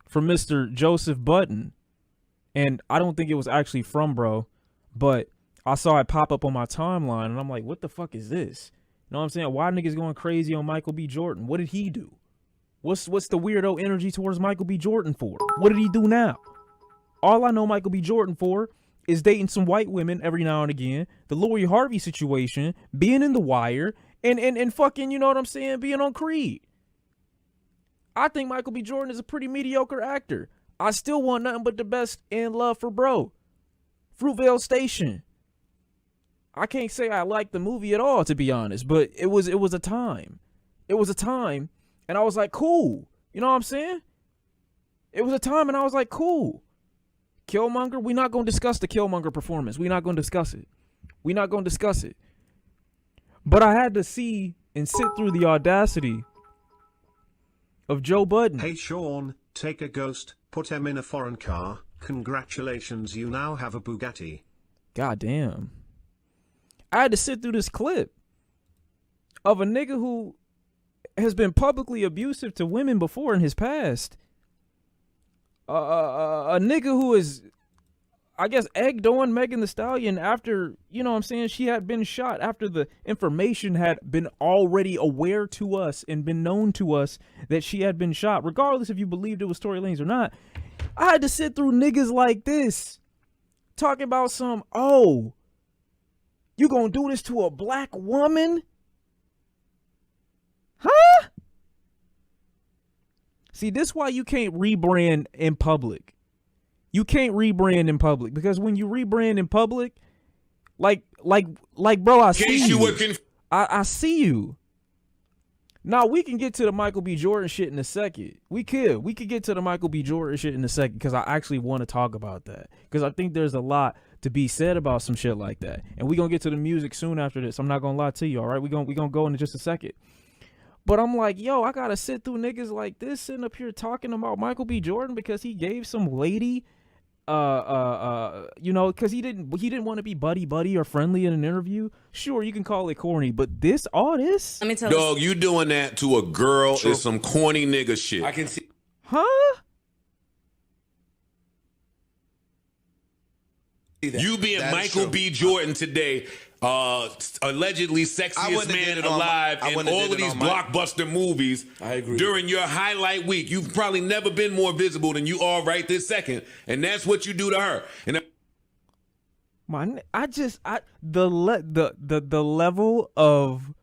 from Mr. Joseph Button, and I don't think it was actually from bro, but I saw it pop up on my timeline, and I'm like, what the fuck is this? You know what I'm saying? Why niggas going crazy on Michael B. Jordan? What did he do? What's the weirdo energy towards Michael B. Jordan for? What did he do now? All I know Michael B. Jordan for is dating some white women every now and again, the Lori Harvey situation, being in The Wire, and fucking, you know what I'm saying, being on Creed. I think Michael B. Jordan is a pretty mediocre actor. I still want nothing but the best and love for bro. Fruitvale Station. I can't say I liked the movie at all, to be honest, but it was a time. It was a time, and I was like, cool. You know what I'm saying? It was a time, and I was like, cool. Killmonger, we're not going to discuss the Killmonger performance. We're not going to discuss it. We're not going to discuss it. But I had to see and sit through the audacity of Joe Budden. Hey Shawn, take a ghost, put him in a foreign car. Congratulations, you now have a Bugatti. God damn. I had to sit through this clip of a nigga who has been publicly abusive to women before in his past. A nigga who is, I guess, egged on Megan Thee Stallion after, you know what I'm saying, she had been shot, after the information had been already aware to us and been known to us that she had been shot, regardless if you believed it was Tory Lanez or not. I had to sit through niggas like this talking about some, oh, you gonna do this to a black woman? Huh? See, this is why you can't rebrand in public. You can't rebrand in public, because when you rebrand in public, like, bro, I see you. I see you. Now, we can get to the Michael B. Jordan shit in a second. We could get to the Michael B. Jordan shit in a second, because I actually want to talk about that, because I think there's a lot to be said about some shit like that. And we're going to get to the music soon after this. I'm not going to lie to you, all right? We're gonna go into just a second. But I'm like, yo, I got to sit through niggas like this sitting up here talking about Michael B. Jordan because he gave some lady, you know, because he didn't want to be buddy or friendly in an interview. Sure, you can call it corny, but all this? Let me tell Dog, you doing that to a girl is some corny nigga shit. I can see. Huh? You being Michael B. Jordan today, allegedly sexiest man alive in all of these blockbuster movies. I agree. During your highlight week, you've probably never been more visible than you are right this second, and that's what you do to her. And the level of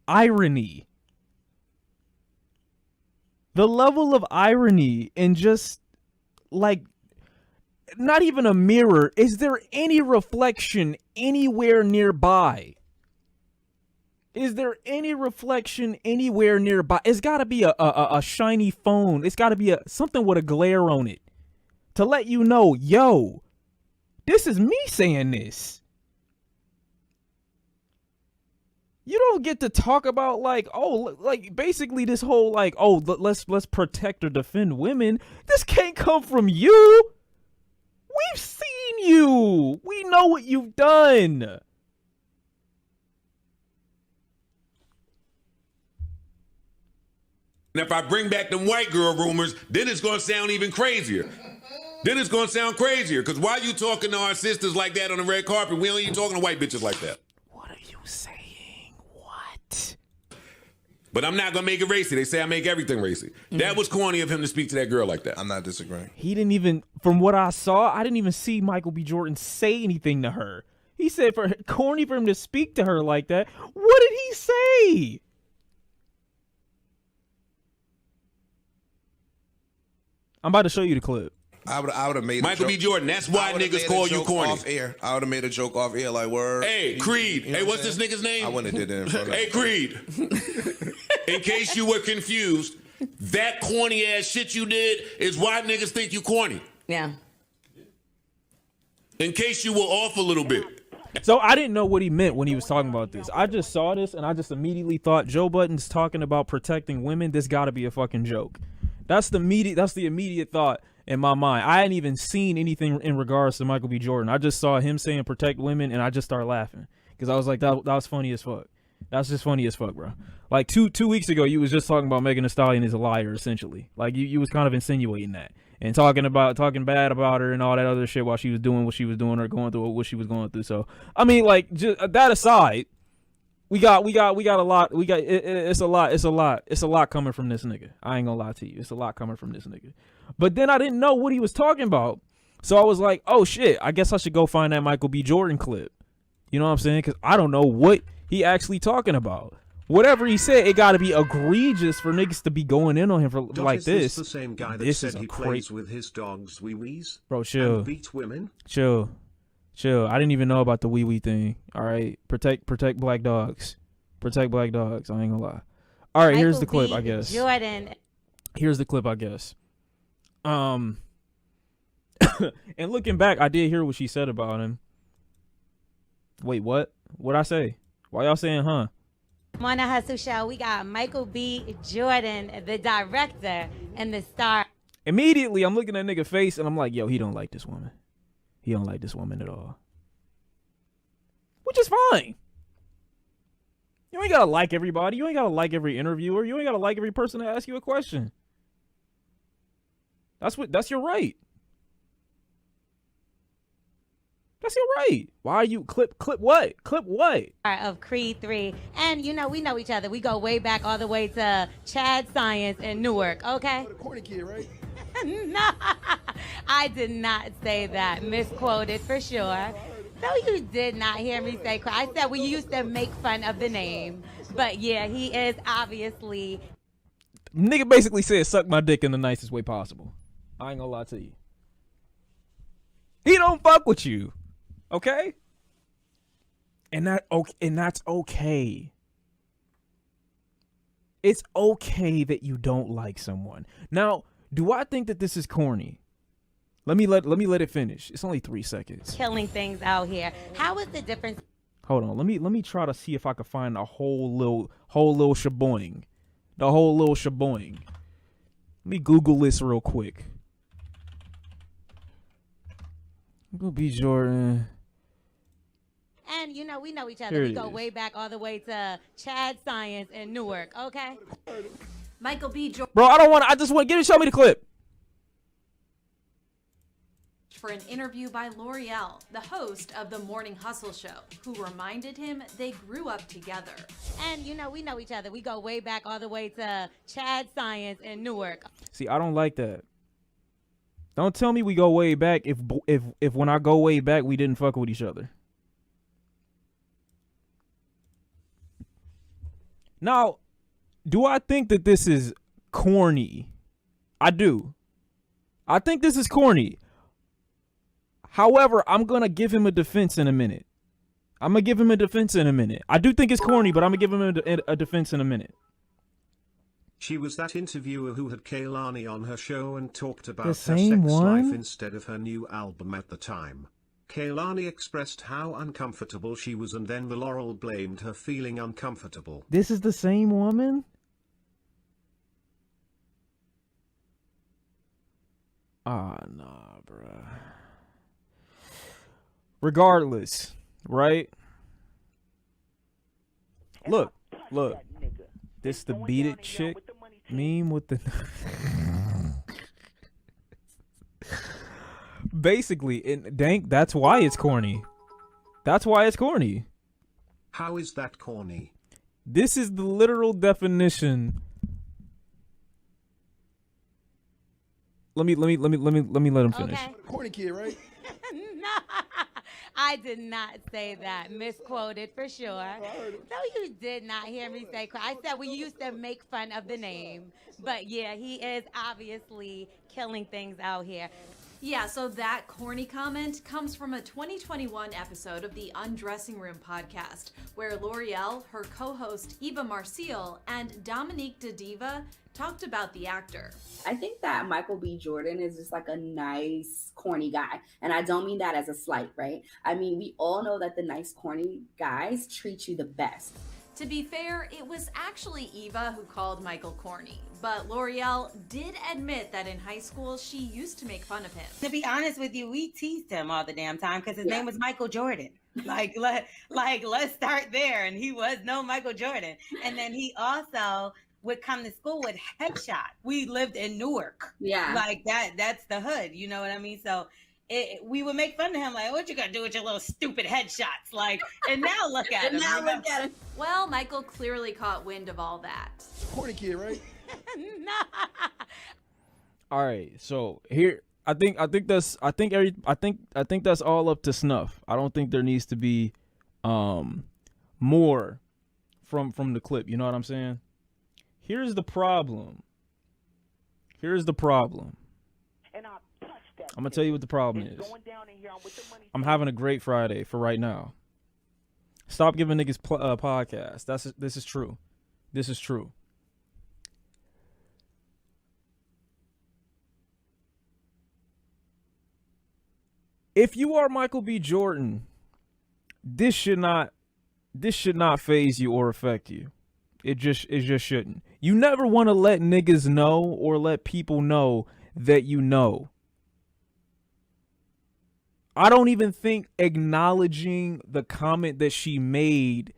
irony, and just like, not even a mirror. Is there any reflection anywhere nearby? Is there any reflection anywhere nearby? It's got to be a shiny phone. It's got to be something with a glare on it to let you know, yo, this is me saying this. You don't get to talk about like, oh, like basically this whole like, oh, let's protect or defend women. This can't come from you. We've seen you. We know what you've done. And if I bring back them white girl rumors, then it's going to sound even crazier. Because why you talking to our sisters like that on the red carpet? We ain't even talking to white bitches like that. What are you saying? What? But I'm not going to make it racy. They say I make everything racy. That was corny of him to speak to that girl like that. I'm not disagreeing. He didn't even, from what I saw, I didn't even see Michael B. Jordan say anything to her. He said corny for him to speak to her like that. What did he say? I'm about to show you the clip. I would have made Michael B. Jordan. That's why niggas call you corny. Off air. I would have made a joke off air like, word. Hey, Creed. You know hey, what's this nigga's name? I wouldn't have did it in front of Hey, Creed. In case you were confused, that corny ass shit you did is why niggas think you corny. Yeah. In case you were off a little bit. So I didn't know what he meant when he was talking about this. I just saw this and I just immediately thought, Joe Budden's talking about protecting women. This got to be a fucking joke. That's the immediate thought in my mind. I hadn't even seen anything in regards to Michael B. Jordan. I just saw him saying protect women and I just started laughing because I was like, that was funny as fuck. That's just funny as fuck, bro. Like two weeks ago, you was just talking about Megan Thee Stallion is a liar, essentially. Like you was kind of insinuating that and talking bad about her and all that other shit while she was doing what she was doing or going through what she was going through. So I mean, like, just that aside, we got a lot. It's a lot coming from this nigga. I ain't gonna lie to you. It's a lot coming from this nigga. But then I didn't know what he was talking about, so I was like, oh shit, I guess I should go find that Michael B. Jordan clip. You know what I'm saying? Because I don't know what he actually talking about. Whatever he said, it got to be egregious for niggas to be going in on him for like this. Is this the same guy that said he plays with his dog's wee-wees? Bro, chill. And beat women? Chill. I didn't even know about the wee-wee thing. All right? Protect black dogs. Protect black dogs. I ain't gonna lie. All right, here's the clip, I guess. Jordan. Here's the clip, I guess. And looking back, I did hear what she said about him. Wait, what? What'd I say? Why y'all saying, huh? On the Hustle Show, we got Michael B. Jordan, the director and the star. Immediately, I'm looking at nigga face and I'm like, yo, he don't like this woman. He don't like this woman at all. Which is fine. You ain't gotta like everybody. You ain't gotta like every interviewer. You ain't gotta like every person that asks you a question. That's your right. That's your right. Why are you clip what? Clip what? Of Creed 3. And you know, we know each other. We go way back all the way to Chad Science in Newark, okay? The corny kid, right? No, I did not say that. Misquoted for sure. No, you did not hear me say I said we used to make fun of the name. But yeah, he is obviously. Nigga basically said suck my dick in the nicest way possible. I ain't gonna lie to you. He don't fuck with you. Okay? And that's okay. It's okay that you don't like someone. Now, do I think that this is corny? Let me let it finish. It's only 3 seconds. Killing things out here. How is the difference? Hold on. Let me try to see if I can find a whole little shaboing. The whole little shaboing. Let me Google this real quick. Michael B. Jordan. And you know, we know each other. We go way back all the way to Chad Science in Newark, okay? Michael B. Jordan. Bro, I just want show me the clip. For an interview by L'Oreal, the host of the Morning Hustle Show, who reminded him they grew up together. And you know, we know each other. We go way back all the way to Chad Science in Newark. See, I don't like that. Don't tell me we go way back if when I go way back we didn't fuck with each other. Now, do I think that this is corny? I do. I think this is corny. However, I'm going to give him a defense in a minute. I do think it's corny, but I'm going to give him a defense in a minute. She was that interviewer who had Kehlani on her show and talked about her same sex one? life instead of her new album at the time. Kehlani expressed how uncomfortable she was and then Laurel blamed her feeling uncomfortable. This is the same woman? Ah, nah, bruh. Regardless, right? Look. This the beat it chick meme with the... Basically, that's why it's corny. How is that corny? This is the literal definition. Let me let him finish. Okay. Corny kid, right? No, I did not say that. Misquoted for sure. No, you did not hear me say. I said we used to make fun of the name. But yeah, he is obviously killing things out here. Yeah, so that corny comment comes from a 2021 episode of the Undressing Room podcast, where L'Oreal, her co-host Eva Marcille, and Dominique DeDiva talked about the actor. I think that Michael B. Jordan is just like a nice, corny guy. And I don't mean that as a slight, right? I mean, we all know that the nice, corny guys treat you the best. To be fair, it was actually Eva who called Michael corny. But L'Oreal did admit that in high school, she used to make fun of him. To be honest with you, we teased him all the damn time because his name was Michael Jordan. Let's start there. And he was no Michael Jordan. And then he also would come to school with headshot. We lived in Newark. Yeah. Like that's the hood. You know what I mean? So we would make fun of him, like, what you gonna do with your little stupid headshots? Like, and now look at him. Look at him. Well, Michael clearly caught wind of all that. Corny kid, right? Nah. All right, so here I think that's all up to snuff. I don't think there needs to be more from the clip. You know what I'm saying? Here's the problem. I'm gonna tell you what the problem is. I'm having a great Friday for right now. Stop giving niggas podcasts. This is true. This is true. If you are Michael B. Jordan, this should not phase you or affect you. It just shouldn't. You never want to let niggas know or let people know that you know. I don't even think acknowledging the comment that she made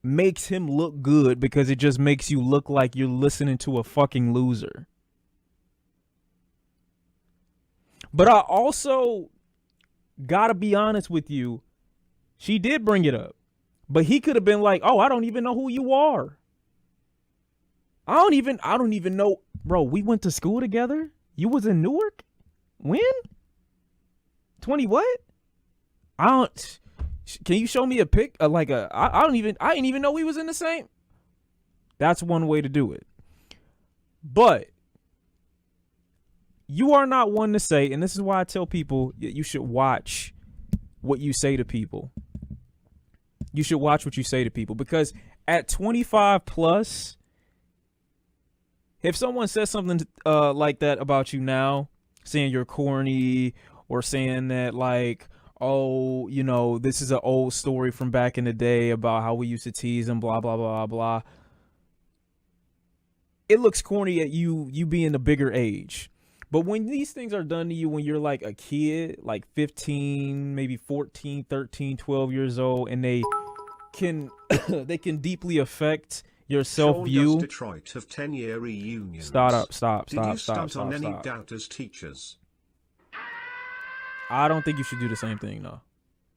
makes him look good, because it just makes you look like you're listening to a fucking loser. But I also gotta be honest with you. She did bring it up, but he could have been like, "Oh, I don't even know who you are. I don't even know, bro. We went to school together. You was in Newark. When? 20 what? I don't. Can you show me a pic? I didn't even know we was in the same. That's one way to do it. But you are not one to say, and this is why I tell people you should watch what you say to people. You should watch what you say to people, because at 25 plus, if someone says something like that about you now, saying you're corny, or saying that, like, oh, you know, this is an old story from back in the day about how we used to tease them, blah, blah, blah, blah. It looks corny at you being a bigger age. But when these things are done to you when you're like a kid, like 15, maybe 14, 13, 12 years old, and they can they can deeply affect your self-view. Shawn, Detroit of 10-year reunions. Stop. Did you stunt on any doubters teachers? I don't think you should do the same thing, no.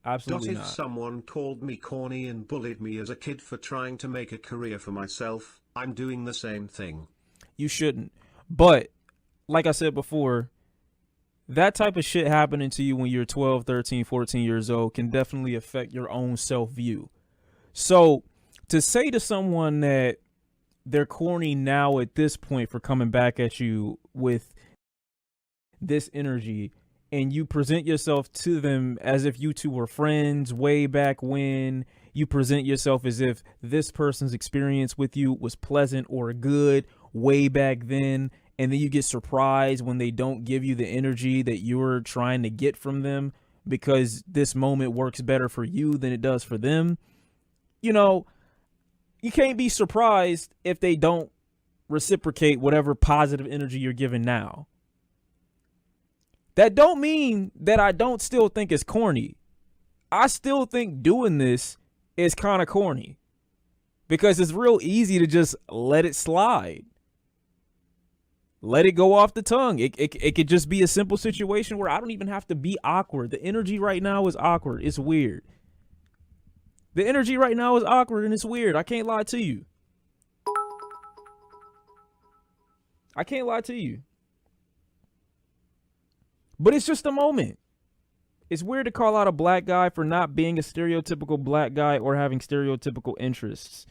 Absolutely not. If someone called me corny and bullied me as a kid for trying to make a career for myself, I'm doing the same thing. You shouldn't. But, like I said before, that type of shit happening to you when you're 12, 13, 14 years old can definitely affect your own self-view. So, to say to someone that they're corny now at this point for coming back at you with this energy, and you present yourself to them as if you two were friends way back when, you present yourself as if this person's experience with you was pleasant or good way back then, and then you get surprised when they don't give you the energy that you're trying to get from them because this moment works better for you than it does for them. You know, you can't be surprised if they don't reciprocate whatever positive energy you're giving now. That don't mean that I don't still think it's corny. I still think doing this is kind of corny, because it's real easy to just let it slide. Let it go off the tongue. It could just be a simple situation where I don't even have to be awkward. The energy right now is awkward. It's weird. The energy right now is awkward and it's weird. I can't lie to you. I can't lie to you. But it's just a moment. It's weird to call out a black guy for not being a stereotypical black guy or having stereotypical interests.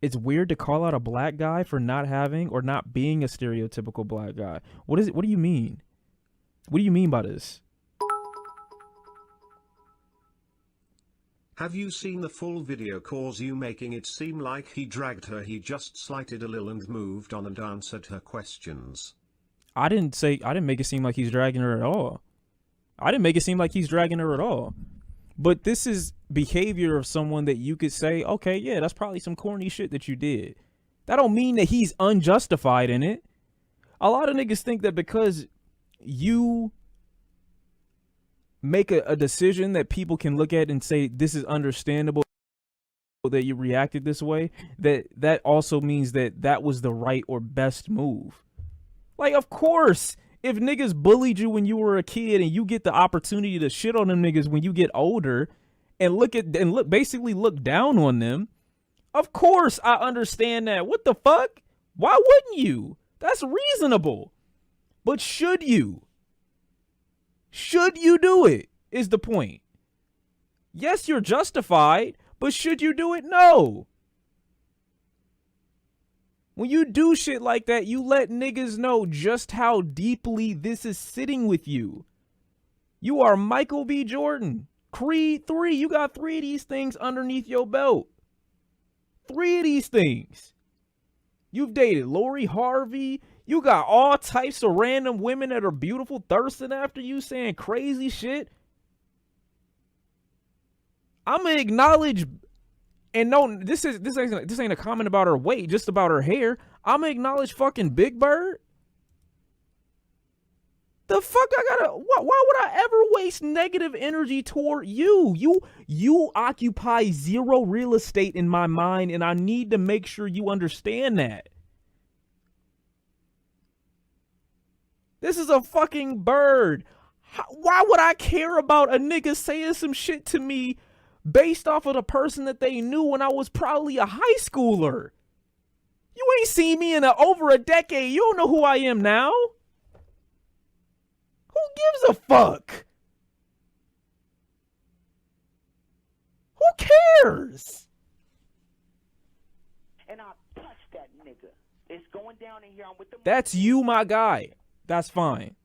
It's weird to call out a black guy for not having or not being a stereotypical black guy. What is it? What do you mean? What do you mean by this? Have you seen the full video? Cause you making it seem like he dragged her. He just slighted a little and moved on and answered her questions. I didn't make it seem like he's dragging her at all. I didn't make it seem like he's dragging her at all. But this is behavior of someone that you could say, okay, yeah, that's probably some corny shit that you did. That don't mean that he's unjustified in it. A lot of niggas think that because you make a decision that people can look at and say, this is understandable that you reacted this way, that also means that was the right or best move. Like, of course, if niggas bullied you when you were a kid and you get the opportunity to shit on them niggas when you get older and basically look down on them, of course I understand that. What the fuck? Why wouldn't you? That's reasonable. But should you? Should you do it is the point. Yes, you're justified, but should you do it? No. When you do shit like that, you let niggas know just how deeply this is sitting with you. You are Michael B. Jordan. Creed 3. You got 3 of these things underneath your belt. 3 of these things. You've dated Lori Harvey. You got all types of random women that are beautiful thirsting after you, saying crazy shit. I'm gonna acknowledge, and no, this ain't a comment about her weight, just about her hair. I'm gonna acknowledge fucking Big Bird. The fuck why would I ever waste negative energy toward you? You occupy zero real estate in my mind, and I need to make sure you understand that. This is a fucking bird. Why would I care about a nigga saying some shit to me based off of the person that they knew when I was probably a high schooler? You ain't seen me in over a decade. You don't know who I am now. Who gives a fuck? Who cares? And I touch that nigga. It's going down in here. I'm with the. That's you, my guy. That's fine.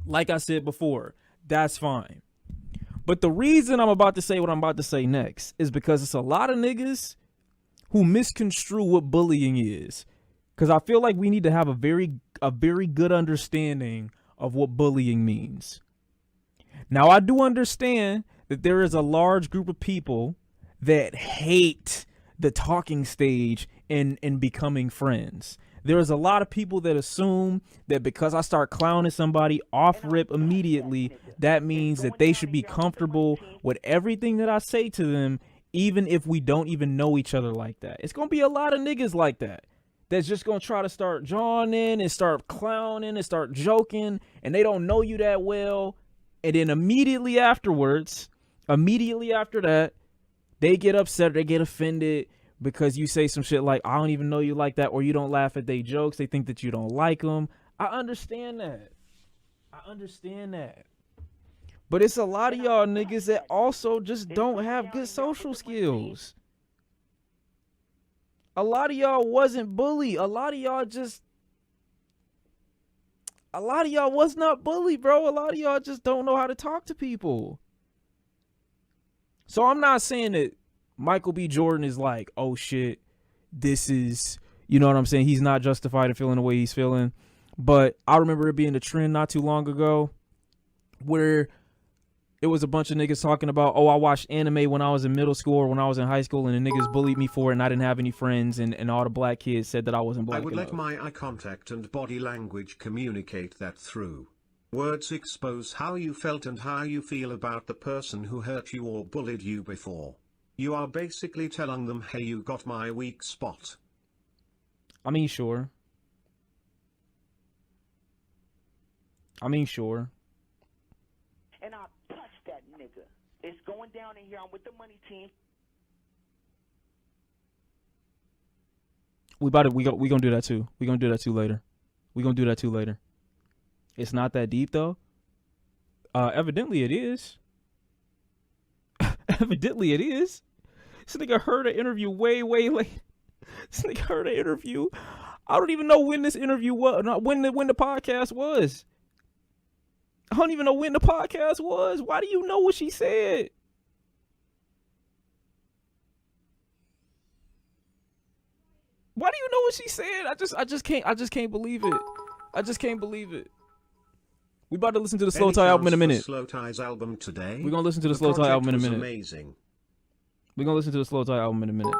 Like I said before, that's fine. But the reason I'm about to say what I'm about to say next is because it's a lot of niggas who misconstrue what bullying is. Because I feel like we need to have a very good understanding of what bullying means. Now, I do understand that there is a large group of people that hate the talking stage and becoming friends. There is a lot of people that assume that because I start clowning somebody off rip immediately, that means that they should be comfortable with everything that I say to them, even if we don't even know each other like that. It's going to be a lot of niggas like that that's just going to try to start jawing and start clowning and start joking, and they don't know you that well. And then immediately after that, they get upset, they get offended because you say some shit like, I don't even know you like that, or you don't laugh at their jokes. They think that you don't like them. I understand that. But it's a lot of y'all niggas that also just don't have good social skills. A lot of y'all wasn't bullied. A lot of y'all was not bullied, bro. A lot of y'all just don't know how to talk to people. So I'm not saying that Michael B. Jordan is like, oh shit, this is, you know what I'm saying? He's not justified in feeling the way he's feeling. But I remember it being a trend not too long ago where it was a bunch of niggas talking about, oh, I watched anime when I was in middle school or when I was in high school, and the niggas bullied me for it, and I didn't have any friends, and all the black kids said that I wasn't black I would enough. let my eye contact and body language communicate that through. Words expose how you felt and how you feel about the person who hurt you or bullied you before. You are basically telling them, hey, you got my weak spot. I mean, sure. And I touch that nigga. It's going down in here. I'm with the money team. We gonna do that too. We gonna do that too later. It's not that deep though. Evidently it is. Evidently it is. This nigga heard an interview way late. This nigga heard an interview. I don't even know when this interview was. When the podcast was. I don't even know when the podcast was. Why do you know what she said? Why do you know what she said? I just can't believe it. I just can't believe it. We about to listen to the Slow Tie album in a minute. Slow Tie's album today. We're gonna listen to the Slow Tie album in a minute. Amazing. We're gonna listen to the Slow Tie album in a minute.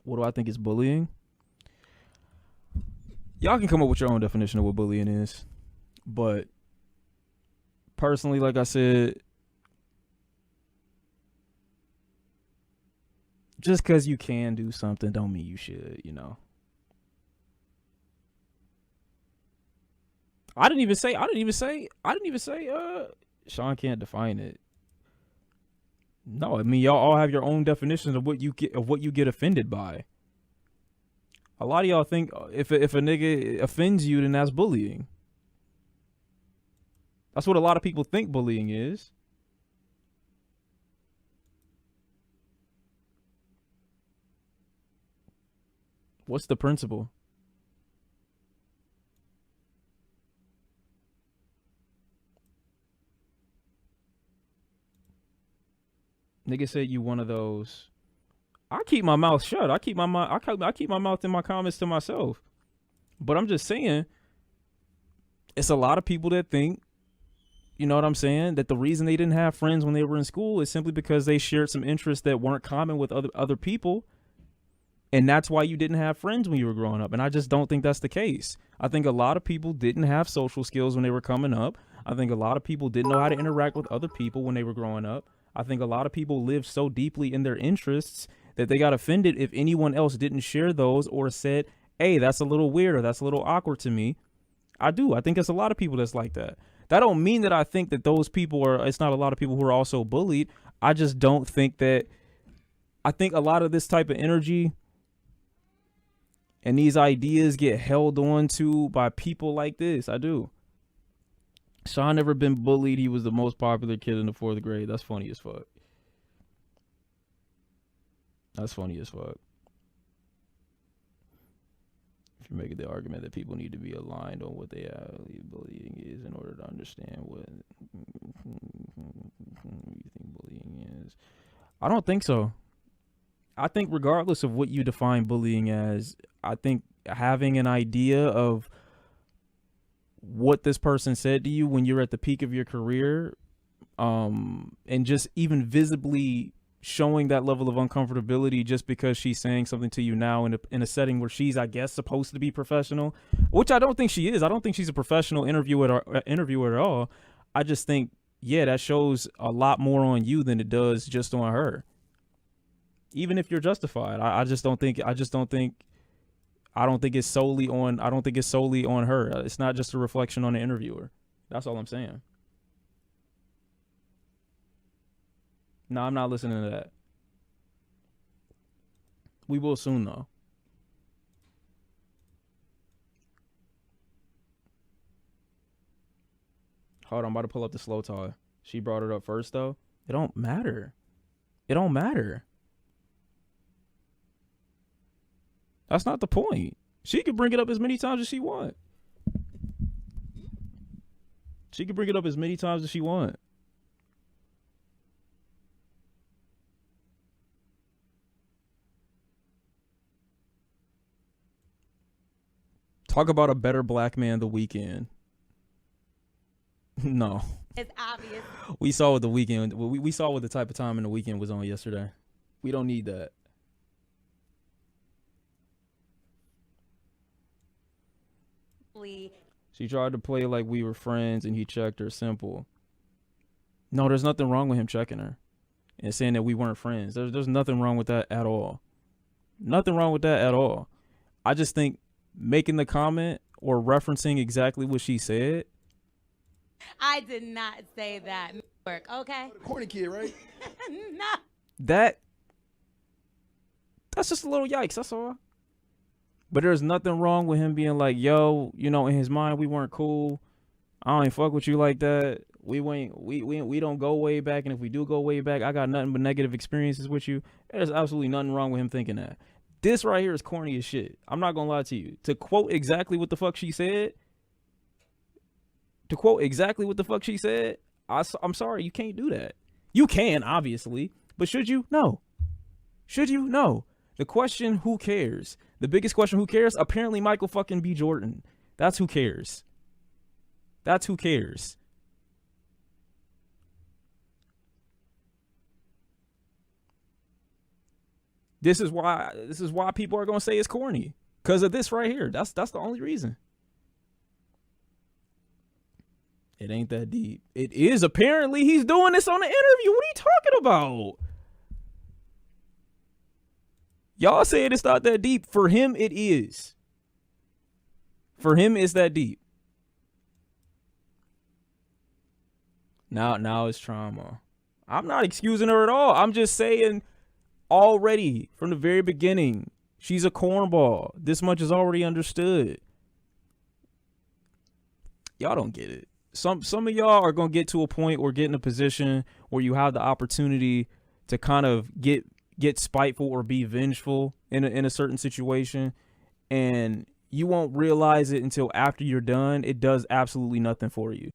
What do I think is bullying? Y'all can come up with your own definition of what bullying is. But personally, like I said, just because you can do something don't mean you should, you know. I didn't even say Shawn can't define it. No, I mean y'all all have your own definitions of what you get offended by. A lot of y'all think if a nigga offends you, then that's bullying. That's what a lot of people think bullying is. What's the principle? Nigga said you one of those. I keep my mouth shut. I keep my mouth in my comments to myself. But I'm just saying, it's a lot of people that think, you know what I'm saying, that the reason they didn't have friends when they were in school is simply because they shared some interests that weren't common with other people. And that's why you didn't have friends when you were growing up. And I just don't think that's the case. I think a lot of people didn't have social skills when they were coming up. I think a lot of people didn't know how to interact with other people when they were growing up. I think a lot of people lived so deeply in their interests that they got offended if anyone else didn't share those or said, hey, that's a little weird or that's a little awkward to me. I think it's a lot of people that's like that. That don't mean that I think that those people it's not a lot of people who are also bullied. I just don't think that. I think a lot of this type of energy and these ideas get held on to by people like this. I do. Shawn never been bullied. He was the most popular kid in the 4th grade. That's funny as fuck. That's funny as fuck. If you're making the argument that people need to be aligned on what they actually bullying is in order to understand what you think bullying is. I don't think so. I think regardless of what you define bullying as, I think having an idea of what this person said to you when you're at the peak of your career, and just even visibly showing that level of uncomfortability just because she's saying something to you now in a setting where she's, I guess, supposed to be professional, which I don't think she is. I don't think she's a professional interviewer at all. I just think, yeah, that shows a lot more on you than it does just on her. Even if you're justified, I don't think it's solely on her. It's not just a reflection on the interviewer. That's all I'm saying. No, I'm not listening to that. We will soon, though. Hold on, I'm about to pull up the slow tie. She brought it up first, though. It don't matter. It don't matter. That's not the point. She can bring it up as many times as she want. She can bring it up as many times as she want. Talk about a better black man the weekend. No. It's obvious. We saw what the weekend. We saw what the type of time in the weekend was on yesterday. We don't need that. She tried to play like we were friends and he checked her. Simple. No, there's nothing wrong with him checking her and saying that we weren't friends. There's nothing wrong with that at all. Nothing wrong with that at all. I just think making the comment or referencing exactly what she said. I did not say that. Work, okay? Corny kid, right? No. That's just a little yikes. That's all. But there's nothing wrong with him being like, yo, you know, in his mind, we weren't cool. I don't even fuck with you like that. We don't go way back. And if we do go way back, I got nothing but negative experiences with you. There's absolutely nothing wrong with him thinking that. This right here is corny as shit. I'm not going to lie to you. To quote exactly what the fuck she said. I'm sorry. You can't do that. You can, obviously. But should you? No. Should you? No. The question, who cares? The biggest question, who cares? Apparently Michael fucking B. Jordan. That's who cares. That's who cares. This is why people are going to say it's corny. Because of this right here. That's the only reason. It ain't that deep. It is. Apparently, he's doing this on the interview. What are you talking about? Y'all saying it's not that deep. For him, it is. For him, it's that deep. Now it's trauma. I'm not excusing her at all. I'm just saying already from the very beginning, she's a cornball. This much is already understood. Y'all don't get it. Some of y'all are going to get to a point or get in a position where you have the opportunity to kind of get spiteful or be vengeful in a certain situation, and you won't realize it until after you're done. It does absolutely nothing for you.